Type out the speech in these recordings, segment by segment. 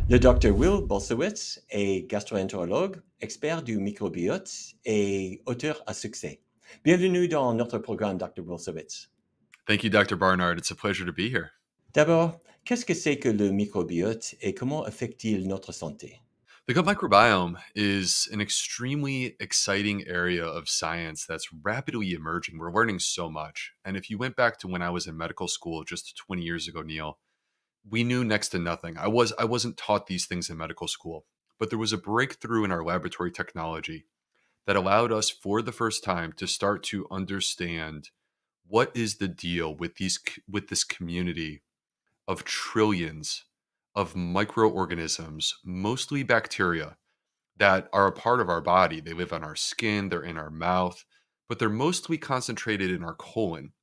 Le Dr Will Bulsiewicz est gastroentérologue, expert du microbiote et auteur à succès. Bienvenue dans notre programme, Dr Bulsiewicz. Thank you, Dr. Barnard. It's a pleasure to be here. D'abord, qu'est-ce que c'est que le microbiote et comment affecte-t-il notre santé? The gut microbiome is an extremely exciting area of science that's rapidly emerging. We're learning so much. And if you went back to when I was in medical school just 20 years ago, Neil, we knew next to nothing. I wasn't taught these things in medical school, but there was a breakthrough in our laboratory technology that allowed us for the first time to start to understand what is the deal with this community of trillions of microorganisms, mostly bacteria, that are a part of our body. They live on our skin, they're in our mouth, but they're mostly concentrated in our colon.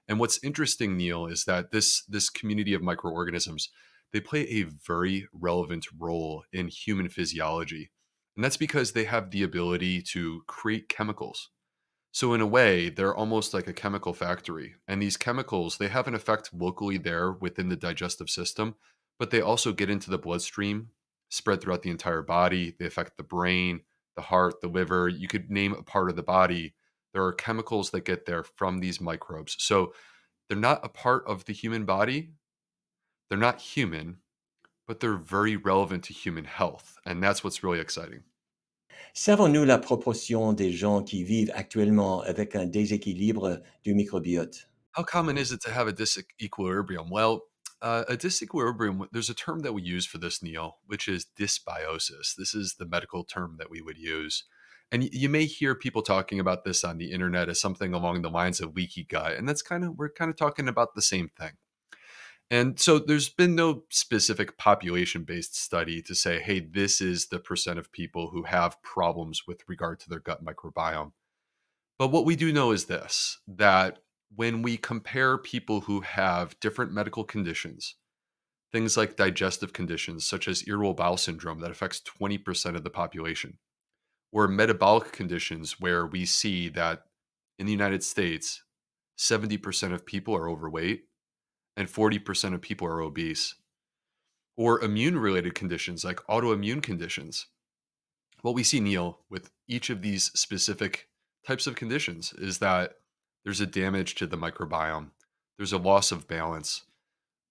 And what's interesting, Neil, is that this community of microorganisms, they play a very relevant role in human physiology. And that's because they have the ability to create chemicals. So in a way, they're almost like a chemical factory. And these chemicals, they have an effect locally there within the digestive system, but they also get into the bloodstream, spread throughout the entire body. They affect the brain, the heart, the liver. You could name a part of the body. There are chemicals that get there from these microbes. So they're not a part of the human body. They're not human, but they're very relevant to human health. And that's what's really exciting. Savons-nous la proportion des gens qui vivent actuellement avec un déséquilibre du microbiote? How common is it to have a disequilibrium? Well, a disequilibrium, there's a term that we use for this, Neil, which is dysbiosis. This is the medical term that we would use. And you may hear people talking about this on the internet as something along the lines of leaky gut. And we're kind of talking about the same thing. And so there's been no specific population based study to say, hey, this is the percent of people who have problems with regard to their gut microbiome. But what we do know is this, that when we compare people who have different medical conditions, things like digestive conditions such as irritable bowel syndrome that affects 20% of the population, or metabolic conditions where we see that in the United States, 70% of people are overweight and 40% of people are obese, or immune related conditions like autoimmune conditions. What we see, Neil, with each of these specific types of conditions is that there's a damage to the microbiome. There's a loss of balance.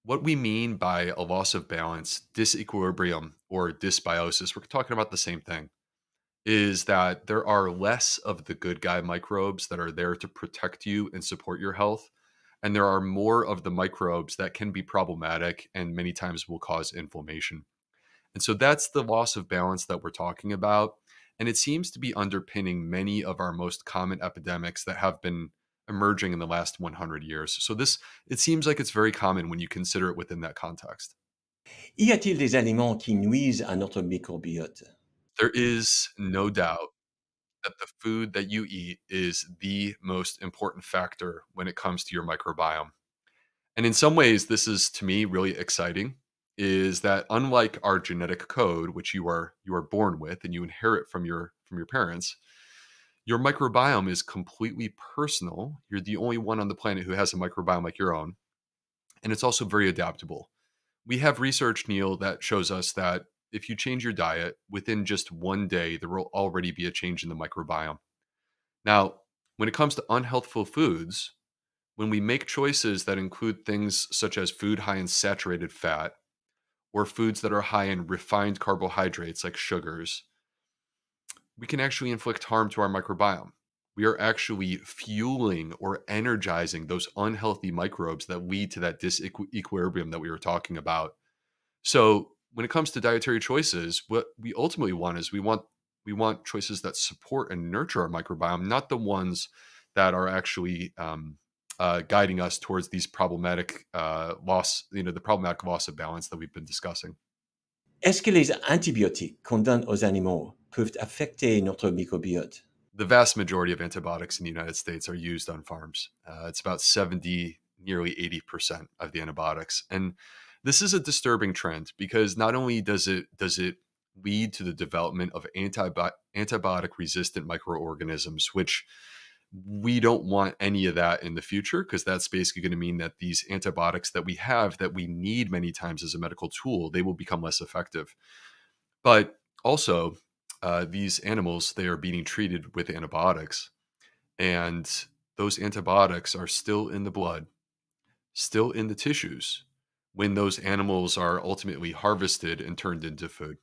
What we mean by a loss of balance, disequilibrium, or dysbiosis, we're talking about the same thing, is that there are less of the good guy microbes that are there to protect you and support your health. And there are more of the microbes that can be problematic and many times will cause inflammation. And so that's the loss of balance that we're talking about. And it seems to be underpinning many of our most common epidemics that have been emerging in the last 100 years. So it seems like it's very common when you consider it within that context. Y a-t-il des aliments qui nuisent à notre microbiote? There is no doubt that the food that you eat is the most important factor when it comes to your microbiome. And in some ways, this is to me really exciting, is that unlike our genetic code, which you are born with and you inherit from your parents, your microbiome is completely personal. You're the only one on the planet who has a microbiome like your own. And it's also very adaptable. We have research, Neil, that shows us that if you change your diet within just one day, there will already be a change in the microbiome. Now, when it comes to unhealthful foods, when we make choices that include things such as food high in saturated fat or foods that are high in refined carbohydrates like sugars, we can actually inflict harm to our microbiome. We are actually fueling or energizing those unhealthy microbes that lead to that disequilibrium that we were talking about. So when it comes to dietary choices, what we ultimately want is we want choices that support and nurture our microbiome, not the ones that are actually guiding us towards these problematic the problematic loss of balance that we've been discussing. Est-ce que les antibiotiques qu'on donne aux animaux peuvent affecter notre microbiote? The vast majority of antibiotics in the United States are used on farms. It's about 70, nearly 80% of the antibiotics. And this is a disturbing trend because not only does it lead to the development of antibiotic resistant microorganisms, which We don't want any of that in the future, because that's basically going to mean that these antibiotics that we have that we need many times as a medical tool, they will become less effective. But also, these animals, they are being treated with antibiotics, and those antibiotics are still in the blood, still in the tissues when those animals are ultimately harvested and turned into food.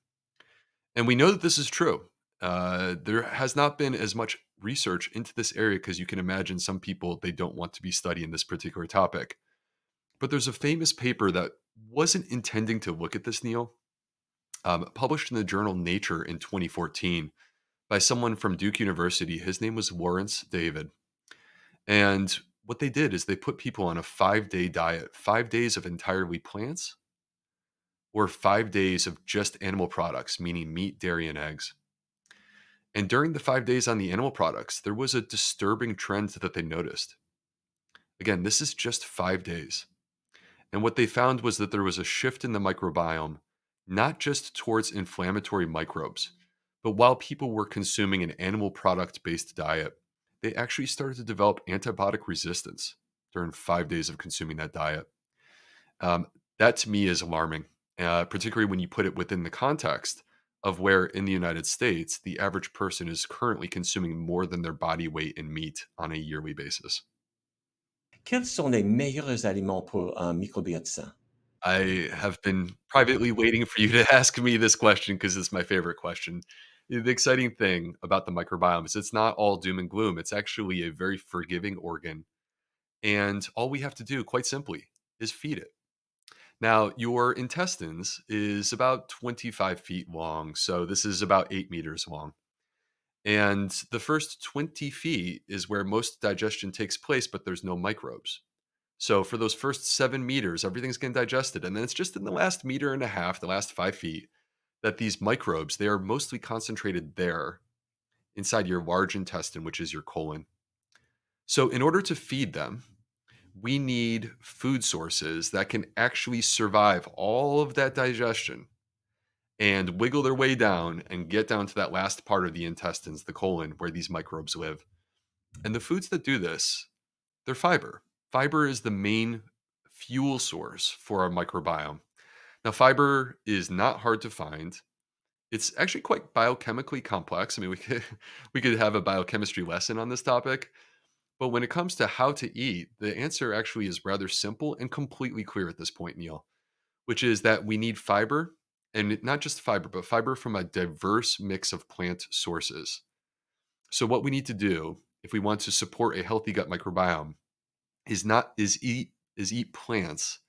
And we know that this is true. There has not been as much research into this area, because you can imagine some people, they don't want to be studying this particular topic. But there's a famous paper that wasn't intending to look at this, Neil, published in the journal Nature in 2014 by someone from Duke University. His name was Lawrence David. And what they did is they put people on a 5-day diet, 5 days of entirely plants, or 5 days of just animal products, meaning meat, dairy, and eggs. And during the 5 days on the animal products, there was a disturbing trend that they noticed. Again, this is just 5 days. And what they found was that there was a shift in the microbiome, not just towards inflammatory microbes, but while people were consuming an animal product-based diet, they actually started to develop antibiotic resistance during 5 days of consuming that diet. That to me is alarming, particularly when you put it within the context of where in the United States, the average person is currently consuming more than their body weight in meat on a yearly basis. Quels sont les meilleurs aliments pour un microbiote sain? I have been privately waiting for you to ask me this question, because it's my favorite question. The exciting thing about the microbiome is it's not all doom and gloom. It's actually a very forgiving organ. And all we have to do, quite simply, is feed it. Now, your intestines is about 25 feet long. So this is about 8 meters long. And the first 20 feet is where most digestion takes place, but there's no microbes. So for those first 7 meters, everything's getting digested. And then it's just in the last meter and a half, the last 5 feet, that these microbes, they are mostly concentrated there inside your large intestine, which is your colon. So in order to feed them, we need food sources that can actually survive all of that digestion and wiggle their way down and get down to that last part of the intestines, the colon, where these microbes live. And the foods that do this, they're fiber. Fiber is the main fuel source for our microbiome. Now, fiber is not hard to find. It's actually quite biochemically complex. I mean, we could have a biochemistry lesson on this topic. But when it comes to how to eat, the answer actually is rather simple and completely clear at this point, Neil, which is that we need fiber, and not just fiber, but fiber from a diverse mix of plant sources. So what we need to do if we want to support a healthy gut microbiome is eat plants,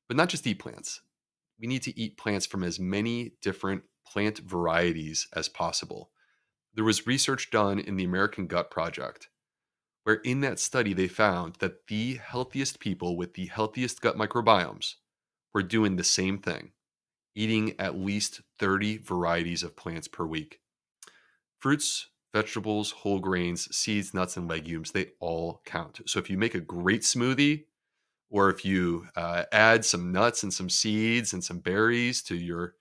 but not just eat plants. We need to eat plants from as many different plant varieties as possible. There was research done in the American Gut Project, where in that study they found that the healthiest people with the healthiest gut microbiomes were doing the same thing, eating at least 30 varieties of plants per week. Fruits, vegetables, whole grains, seeds, nuts, and legumes, they all count. So if you make a great smoothie, or if you add some nuts and some seeds and some berries to your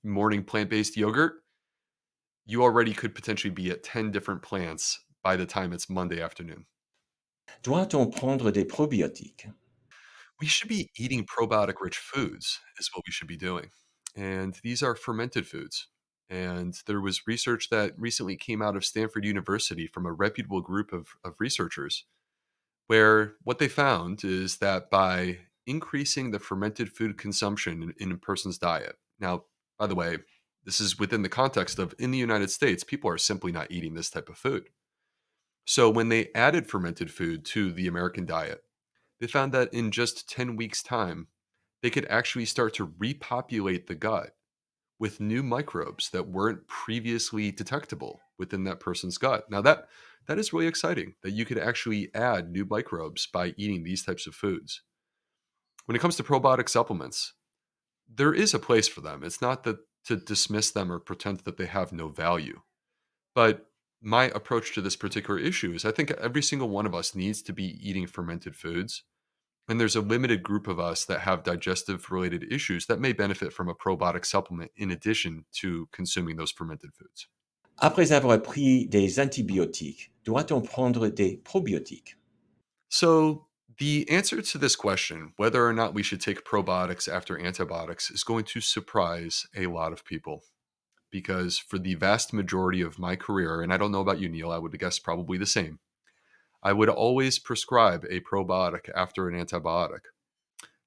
morning plant-based yogurt, you already could potentially be at 10 different plants by the time it's Monday afternoon. Doit-on prendre des probiotiques? We should be eating probiotic-rich foods is what we should be doing. And these are fermented foods. And there was research that recently came out of Stanford University from a reputable group of researchers, where what they found is that by increasing the fermented food consumption in a person's diet. Now, by the way, this is within the context of in the United States, people are simply not eating this type of food. So when they added fermented food to the American diet, they found that in just 10 weeks' time, they could actually start to repopulate the gut with new microbes that weren't previously detectable within that person's gut. Now that is really exciting, that you could actually add new microbes by eating these types of foods. When it comes to probiotic supplements, there is a place for them. It's not that to dismiss them or pretend that they have no value. But my approach to this particular issue is I think every single one of us needs to be eating fermented foods. And there's a limited group of us that have digestive related issues that may benefit from a probiotic supplement in addition to consuming those fermented foods. Après avoir pris des antibiotiques, doit-on prendre des probiotiques? So, the answer to this question, whether or not we should take probiotics after antibiotics, is going to surprise a lot of people. Because for the vast majority of my career, and I don't know about you, Neil, I would guess probably the same, I would always prescribe a probiotic after an antibiotic.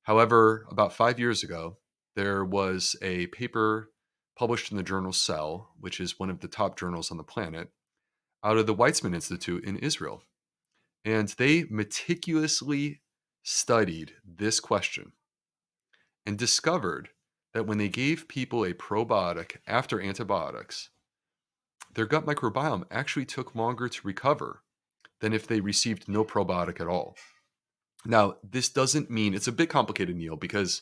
However, about 5 years ago, there was a paper published in the journal Cell, which is one of the top journals on the planet, out of the Weizmann Institute in Israel. And they meticulously studied this question and discovered that when they gave people a probiotic after antibiotics, their gut microbiome actually took longer to recover than if they received no probiotic at all. Now, this doesn't mean it's a bit complicated, Neil, because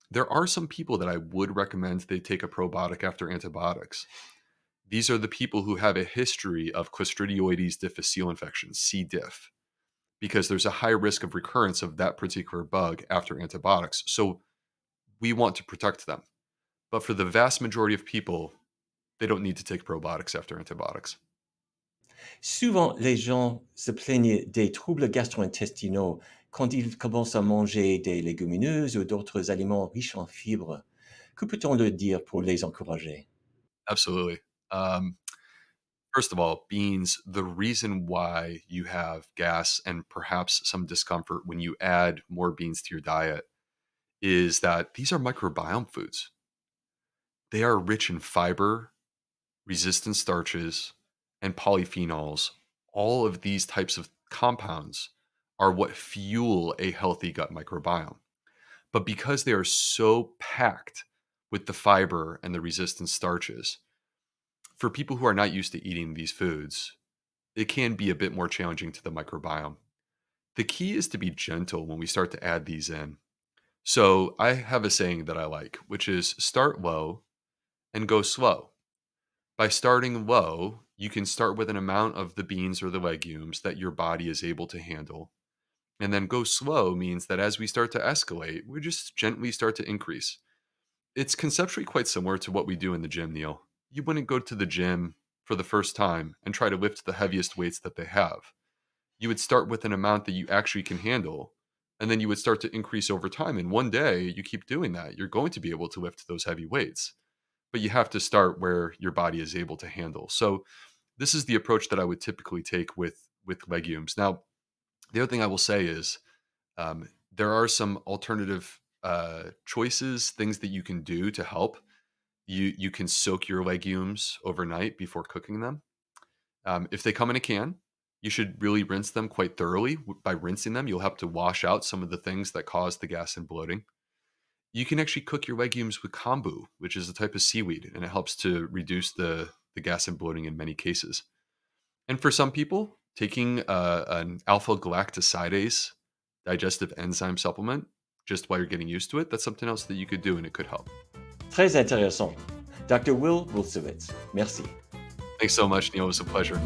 there are some people that I would recommend they take a probiotic after antibiotics. These are the people who have a history of Clostridioides difficile infections, C. diff, because there's a high risk of recurrence of that particular bug after antibiotics. So we want to protect them. But for the vast majority of people, they don't need to take probiotics after antibiotics. Souvent, les gens se plaignent des troubles gastro-intestinaux quand ils commencent à manger des légumineuses ou d'autres aliments riches en fibres. Que peut-on leur dire pour les encourager? Absolutely. First of all, beans, the reason why you have gas and perhaps some discomfort when you add more beans to your diet is that these are microbiome foods. They are rich in fiber, resistant starches, and polyphenols. All of these types of compounds are what fuel a healthy gut microbiome. But because they are so packed with the fiber and the resistant starches, for people who are not used to eating these foods, it can be a bit more challenging to the microbiome. The key is to be gentle when we start to add these in. So I have a saying that I like, which is start low and go slow. By starting low, you can start with an amount of the beans or the legumes that your body is able to handle. And then go slow means that as we start to escalate, we just gently start to increase. It's conceptually quite similar to what we do in the gym, Neil. You wouldn't go to the gym for the first time and try to lift the heaviest weights that they have. You would start with an amount that you actually can handle, and then you would start to increase over time. And one day you keep doing that, you're going to be able to lift those heavy weights. But you have to start where your body is able to handle. So this is the approach that I would typically take with legumes. Now, the other thing I will say is there are some alternative choices, things that you can do to help. You can soak your legumes overnight before cooking them. If they come in a can, you should really rinse them quite thoroughly. By rinsing them, you'll have to wash out some of the things that cause the gas and bloating. You can actually cook your legumes with kombu, which is a type of seaweed, and it helps to reduce the gas and bloating in many cases. And for some people, taking an alpha-galactosidase digestive enzyme supplement, just while you're getting used to it, that's something else that you could do, and it could help. Très intéressant. Dr. Will Bulsiewicz, merci. Thanks so much, Neil. It was a pleasure.